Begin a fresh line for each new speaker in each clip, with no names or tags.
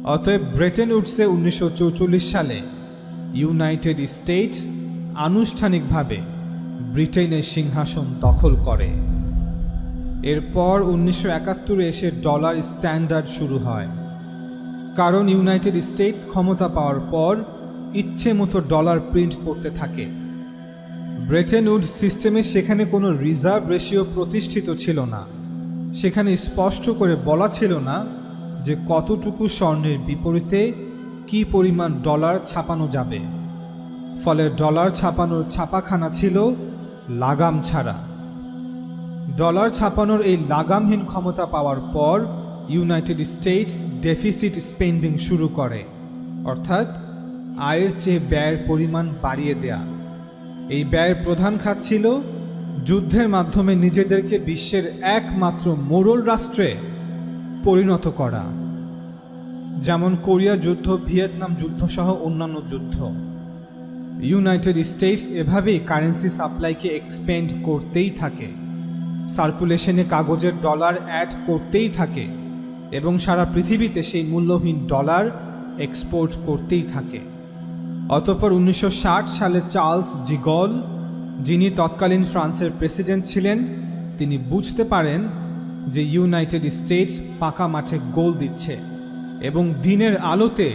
অতএব ব্রেটেন উডসে 1944 সালে United states আনুষ্ঠানিকভাবে ব্রিটেনের সিংহাসন দখল করে। এরপর 1971 এসে ডলার স্ট্যান্ডার্ড শুরু হয়, কারণ ইউনাইটেড স্টেটস ক্ষমতা পাওয়ার পর ইচ্ছে মতো ডলার প্রিন্ট করতে থাকে। ব্রেটেন উডস সিস্টেমে সেখানে কোনো রিজার্ভ রেশিও প্রতিষ্ঠিত ছিল না। সেখানে স্পষ্ট করে বলা ছিল না যে কতটুকু স্বর্ণের বিপরীতে কি পরিমাণ ডলার ছাপানো যাবে। ফলে ডলার ছাপানোর ছাপাখানা ছিল লাগাম ছাড়া। ডলার ছাপানোর এই লাগামহীন ক্ষমতা পাওয়ার পর ইউনাইটেড স্টেটস ডেফিসিট স্পেন্ডিং শুরু করে, অর্থাৎ আয়ের চেয়ে ব্যয়ের পরিমাণ বাড়িয়ে দেয়া। এই ব্যয়ের প্রধান খাত ছিল যুদ্ধের মাধ্যমে নিজেদেরকে বিশ্বের একমাত্র মোড়ল রাষ্ট্রে পরিণত করা, যেমন কোরিয়া যুদ্ধ, ভিয়েতনাম যুদ্ধ সহ অন্যান্য যুদ্ধ। ইউনাইটেড স্টেটস এভাবেই কারেন্সি সাপ্লাইকে এক্সপেন্ড করতেই থাকে, সার্কুলেশনে কাগজের ডলার অ্যাড করতেই থাকে এবং সারা পৃথিবীতে সেই মূল্যহীন ডলার এক্সপোর্ট করতেই থাকে। অতঃপর 1960 সালে চার্লস ডি গল, যিনি তৎকালীন ফ্রান্সের প্রেসিডেন্ট ছিলেন, তিনি বুঝতে পারেন যে ইউনাইটেড স্টেটস পাকা মাঠে গোল দিচ্ছে এবং দিনের আলোতে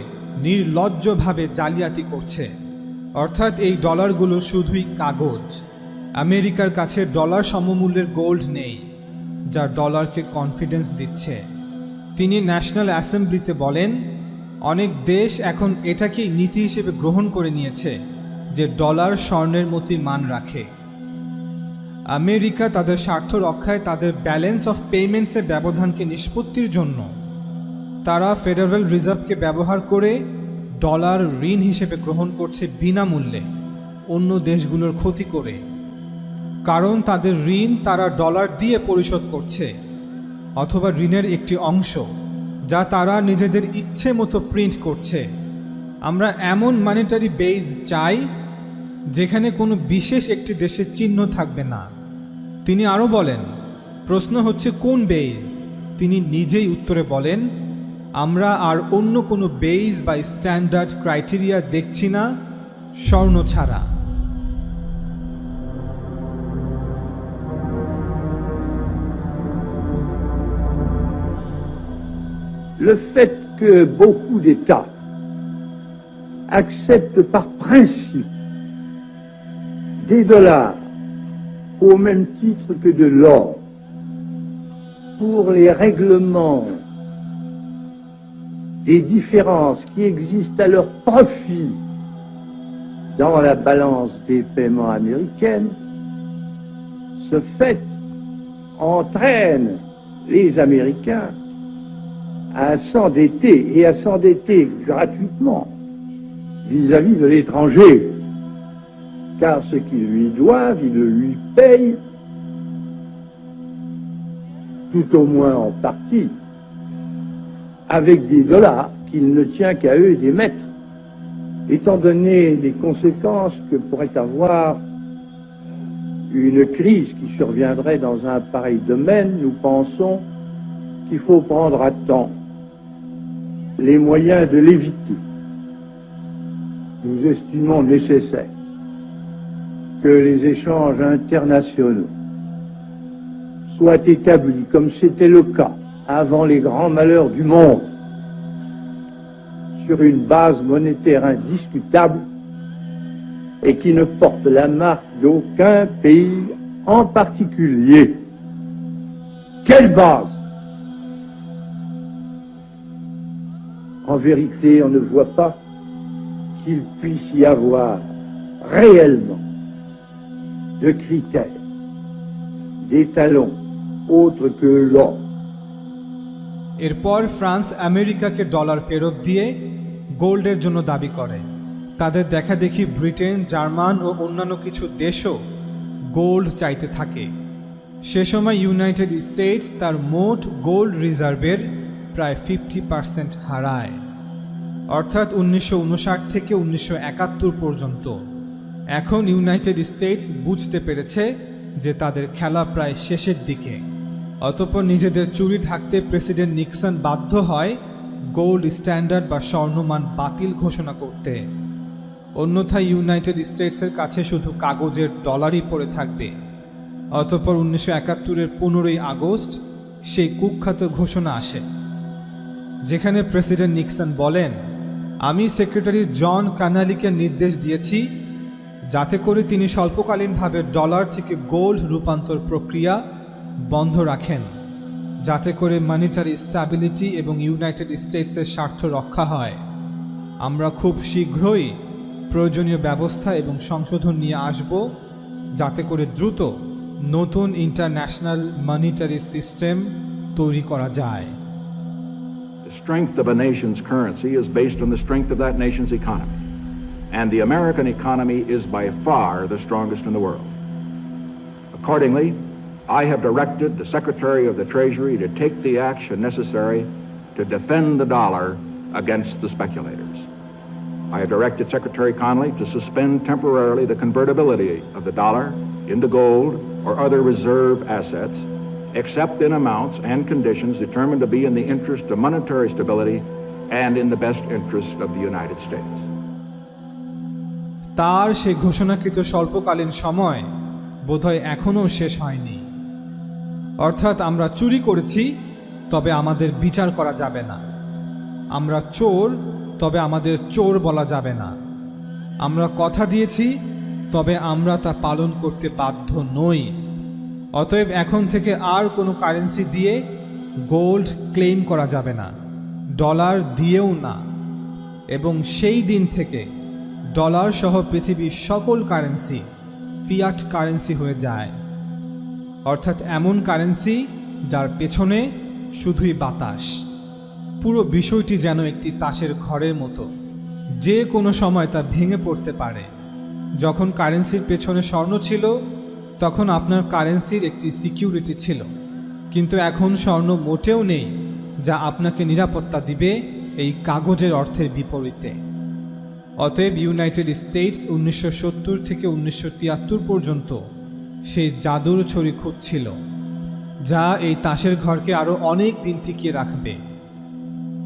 নির্লজ্জভাবে জালিয়াতি করছে। অর্থাৎ এই ডলারগুলো শুধুই কাগজ। আমেরিকার কাছে ডলার সমমূল্যের গোল্ড নেই, যা ডলারকে কনফিডেন্স দিচ্ছে। তিনি ন্যাশনাল অ্যাসেম্বলিতে বলেন, অনেক দেশ এখন এটাকেই নীতি হিসেবে গ্রহণ করে নিয়েছে যে ডলার স্বর্ণের মতোই মান রাখে। আমেরিকা তাদের স্বার্থ রক্ষায় তাদের ব্যালেন্স অফ পেমেন্টসের ব্যবধানকে নিষ্পত্তির জন্য তারা ফেডারেল রিজার্ভকে ব্যবহার করে ডলার ঋণ হিসেবে গ্রহণ করছে বিনামূল্যে, অন্য দেশগুলোর ক্ষতি করে। কারণ তাদের ঋণ তারা ডলার দিয়ে পরিশোধ করছে, অথবা ঋণের একটি অংশ যা তারা নিজেদের ইচ্ছে মতো প্রিন্ট করছে। আমরা এমন মনিটারি বেজ চাই যেখানে কোনো বিশেষ একটি দেশের চিহ্ন থাকবে না। তিনি আরও বলেন, প্রশ্ন হচ্ছে কোন বেজ? তিনি নিজেই উত্তরে বলেন, আমরা আর অন্য কোনো বেজ বা স্ট্যান্ডার্ড ক্রাইটেরিয়া দেখছি না স্বর্ণ ছাড়া।
Le fait que beaucoup d'États acceptent par principe des dollars au même titre que de l'or pour les règlements des différences qui existent à leur profit dans la balance des paiements américaine, ce fait entraîne les Américains à s'endetter et à s'endetter gratuitement vis-à-vis de l'étranger, car ce qu'ils lui doivent, ils le lui payent, tout au moins en partie, avec des dollars qu'il ne tient qu'à eux d'émettre. Étant donné les conséquences que pourrait avoir une crise qui surviendrait dans un pareil domaine, nous pensons qu'il faut prendre à temps les moyens de l'éviter. Nous estimons nécessaire que les échanges internationaux soient établis, comme c'était le cas avant les grands malheurs du monde, sur une base monétaire indiscutable et qui ne porte la marque d'aucun pays en particulier. Quelle base? En vérité, on ne voit pas qu'il puisse y avoir réellement de critères, d'étalons autres que l'or.
এরপর France আমেরিকাকে dollar ফেরত দিয়ে গোল্ডের জন্য দাবি করে। তাদের দেখা দেখি ব্রিটেন, জার্মান ও অন্যান্য কিছু দেশও গোল্ড চাইতে থাকে। সে সময় ইউনাইটেড স্টেটস তার মোট গোল্ড রিজার্ভের প্রায় 50% হারায়, অর্থাৎ 1959 থেকে 1971 পর্যন্ত। এখন ইউনাইটেড স্টেটস বুঝতে পেরেছে যে তাদের খেলা প্রায় শেষের দিকে। অতঃপর নিজেদের চুরি ঢাকতে প্রেসিডেন্ট নিক্সন বাধ্য হয় গোল্ড স্ট্যান্ডার্ড বা স্বর্ণমান বাতিল ঘোষণা করতে। অন্যথায় ইউনাইটেড স্টেটসের কাছে শুধু কাগজের ডলারই পড়ে থাকবে। অতঃপর 1971-এর 15ই আগস্ট সেই কুখ্যাত ঘোষণা আসে, যেখানে প্রেসিডেন্ট নিক্সন বলেন, আমি সেক্রেটারি জন কানালিকে নির্দেশ দিয়েছি যাতে করে তিনি স্বল্পকালীনভাবে ডলার থেকে গোল্ড রূপান্তর প্রক্রিয়া বন্ধ রাখেন, যাতে করে মনিটারি স্ট্যাবিলিটি এবং ইউনাইটেড স্টেটসের স্বার্থ রক্ষা হয়। আমরা খুব শীঘ্রই প্রয়োজনীয় ব্যবস্থা এবং সংশোধন নিয়ে আসব, যাতে করে দ্রুত নতুন ইন্টারন্যাশনাল মনিটারি সিস্টেম তৈরি করা যায়।
The strength of a nation's currency is based on the strength of that nation's economy. And the American economy is by far the strongest in the world. Accordingly, I have directed the Secretary of the Treasury to take the action necessary to defend the dollar against the speculators. I have directed Secretary Connally to suspend temporarily the convertibility of the dollar into gold or other reserve assets, except in amounts and conditions determined to be in the interest of monetary stability and in the best interest of the United States.
তার সেই ঘোষণাকৃত স্বল্পকালীন সময় বোধহয় এখনও শেষ হয়নি। অর্থাৎ আমরা চুরি করেছি, তবে আমাদের বিচার করা যাবে না। আমরা চোর, তবে আমাদের চোর বলা যাবে না। আমরা কথা দিয়েছি, তবে আমরা তা পালন করতে বাধ্য নই। অতএব এখন থেকে আর কোনো কারেন্সি দিয়ে গোল্ড ক্লেম করা যাবে না, ডলার দিয়েও না। এবং সেই দিন থেকে ডলার সহ পৃথিবীর সকল কারেন্সি ফিয়াট কারেন্সি হয়ে যায়, অর্থাৎ এমন কারেন্সি যার পেছনে শুধুই বাতাস। পুরো বিষয়টি যেন একটি তাসের ঘরের মতো, যে কোনো সময় তা ভেঙে পড়তে পারে। যখন কারেন্সির পেছনে স্বর্ণ ছিল, তখন আপনার কারেন্সির একটি সিকিউরিটি ছিল, কিন্তু এখন স্বর্ণ মোটেও নেই যা আপনাকে নিরাপত্তা দিবে এই কাগজের অর্থের বিপরীতে। অতএব ইউনাইটেড স্টেটস 1970 থেকে 1973 পর্যন্ত সেই জাদুর ছড়ি খুঁজছিল, যা এই তাসের ঘরকে আরও অনেক দিন টিকিয়ে রাখবে।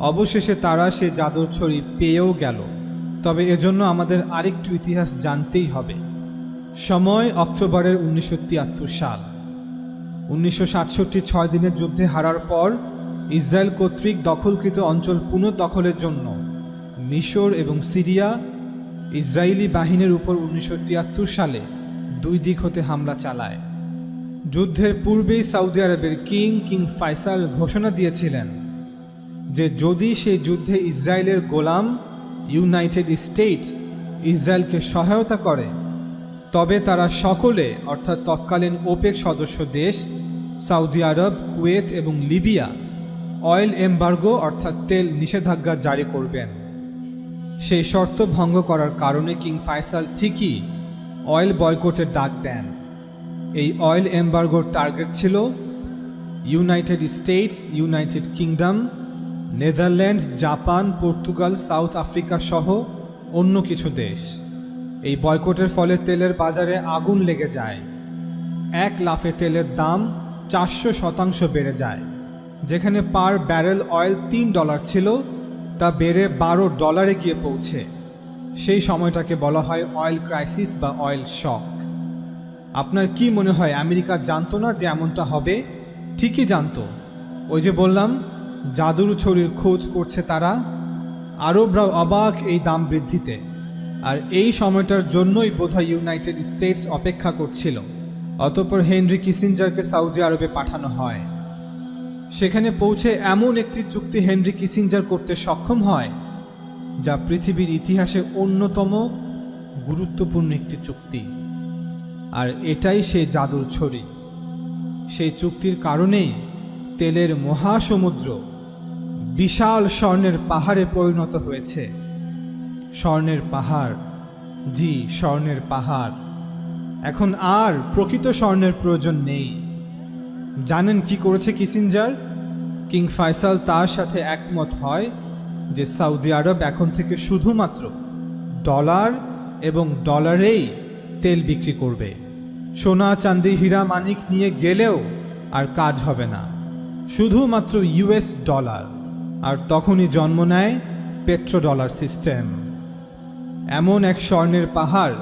অবশেষে তারা সেই জাদুর ছড়ি পেয়েও গেল। তবে এজন্য আমাদের আরেকটু ইতিহাস জানতেই হবে। সময় অক্টোবরের 1973 সাল। 1967 6 দিনের যুদ্ধে হারার পর ইসরায়েল কর্তৃক দখলকৃত অঞ্চল পুনর্দখলের জন্য মিশর এবং সিরিয়া ইসরায়েলি বাহিনীর উপর 1973 সালে দুই দিক হতে হামলা চালায়। যুদ্ধের পূর্বেই সৌদি আরবের কিং ফাইসাল ঘোষণা দিয়েছিলেন যে যদি সেই যুদ্ধে ইসরায়েলের গোলাম ইউনাইটেড স্টেটস ইসরায়েলকে সহায়তা করে, তবে তারা সকলে, অর্থাৎ তৎকালীন ওপেক সদস্য দেশ সৌদি আরব, কুয়েত এবং লিবিয়া অয়েল এমবার্গো অর্থাৎ তেল নিষেধাজ্ঞা জারি করবেন। সেই শর্ত ভঙ্গ করার কারণে কিং ফাইসাল ঠিকই অয়েল বয়কটের ডাক দেন। এই অয়েল এমবার্গোর টার্গেট ছিল United states, United kingdom, Netherland, Japan, Portugal, south Africa সহ অন্য কিছু দেশ। এই বয়কটের ফলে তেলের বাজারে আগুন লেগে যায়। এক লাফে তেলের দাম 400% বেড়ে যায়। যেখানে পার ব্যারেল অয়েল $3 ছিল, তা বেড়ে $12 গিয়ে পৌঁছে। সেই সময়টাকে বলা হয় অয়েল ক্রাইসিস বা অয়েল শক। আপনার কি মনে হয় আমেরিকা জানতো না যে এমনটা হবে? ঠিকই জানতো। ওই যে বললাম, জাদুর ছড়ির খোঁজ করছে তারা। আরবরাও অবাক এই দাম বৃদ্ধিতে। আর এই সময়টার জন্যই বোধহয় ইউনাইটেড স্টেটস অপেক্ষা করছিল। অতঃপর হেনরি কিসিঞ্জারকে সৌদি আরবে পাঠানো হয়। সেখানে পৌঁছে এমন একটি চুক্তি হেনরি কিসিঞ্জার করতে সক্ষম হয় যা পৃথিবীর ইতিহাসে অন্যতম গুরুত্বপূর্ণ একটি চুক্তি। আর এটাই সেই জাদুর ছড়ি। সেই চুক্তির কারণেই তেলের মহাসমুদ্র বিশাল স্বর্ণের পাহাড়ে পরিণত হয়েছে। স্বর্ণের পাহাড়, জি স্বর্ণের পাহাড়। এখন আর প্রকৃত স্বর্ণের প্রয়োজন নেই। জানেন কি করেছে কিসিঞ্জার? কিং ফাইসাল তার সাথে একমত হয় যে সৌদি আরব এখন থেকে শুধুমাত্র ডলার এবং ডলারেই তেল বিক্রি করবে। সোনা, চাঁদি, হীরা, মানিক নিয়ে গেলেও আর কাজ হবে না, শুধুমাত্র US ডলার। আর তখনই জন্ম নেয় পেট্রোডলার সিস্টেম, এমন এক স্বর্ণের পাহাড়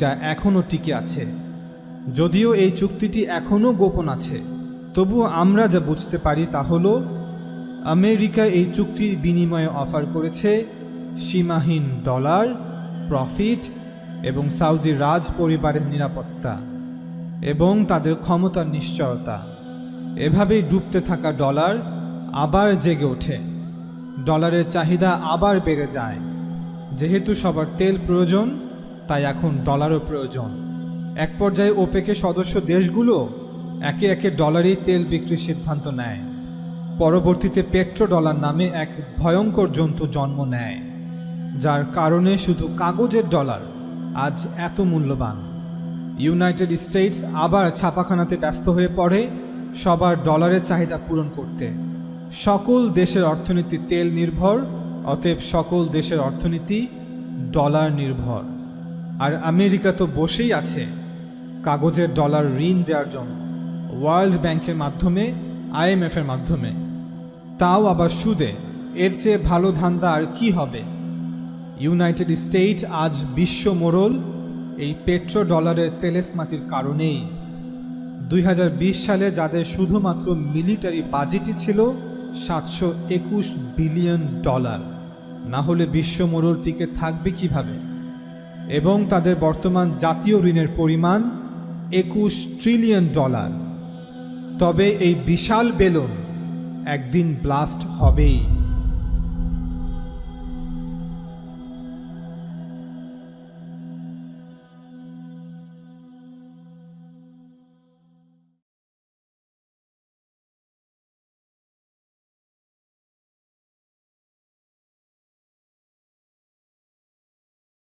যা এখনও টিকে আছে। যদিও এই চুক্তিটি এখনও গোপন আছে, তবুও আমরা যা বুঝতে পারি তা হল আমেরিকা এই চুক্তির বিনিময়ে অফার করেছে সীমাহীন ডলার, প্রফিট এবং সাউদি রাজ পরিবারের নিরাপত্তা এবং তাদের ক্ষমতার নিশ্চয়তা। এভাবেই ডুবতে থাকা ডলার আবার জেগে ওঠে, ডলারের চাহিদা আবার বেড়ে যায়। যেহেতু সবার তেল প্রয়োজন, তাই এখন ডলারও প্রয়োজন। এক পর্যায়ে ওপেকের সদস্য দেশগুলো একে একে ডলারেই তেল বিক্রির সিদ্ধান্ত নেয়। পরবর্তীতে পেট্রোডলার নামে এক ভয়ঙ্কর জন্তু জন্ম নেয়, যার কারণে শুধু কাগজের ডলার আজ এত মূল্যবান। ইউনাইটেড স্টেটস আবার ছাপাখানাতে ব্যস্ত হয়ে পড়ে সবার ডলারের চাহিদা পূরণ করতে। সকল দেশের অর্থনীতি তেল নির্ভর, অতএব সকল দেশের অর্থনীতি ডলার নির্ভর। আর আমেরিকা তো বসেই আছে কাগজের ডলার ঋণ দেওয়ার জন্য, ওয়ার্ল্ড ব্যাংকের মাধ্যমে, IMF এর মাধ্যমে, তাও আবার সুদে। এর চেয়ে ভালো ধান্দা আর কি হবে? ইউনাইটেড স্টেটস আজ বিশ্ব মোড়ল এই পেট্রো ডলারের তেলেসমাতির কারণেই। 2020 সালে যাদের শুধুমাত্র মিলিটারি বাজেটই ছিল $721 বিলিয়ন, না হলে বিশ্ব মোড়ল টিকে থাকবে কিভাবে? এবং তাদের বর্তমান জাতীয় ঋণের পরিমাণ $21 ট্রিলিয়ন। তবে এই বিশাল বেলুন একদিন ব্লাস্ট হবেই।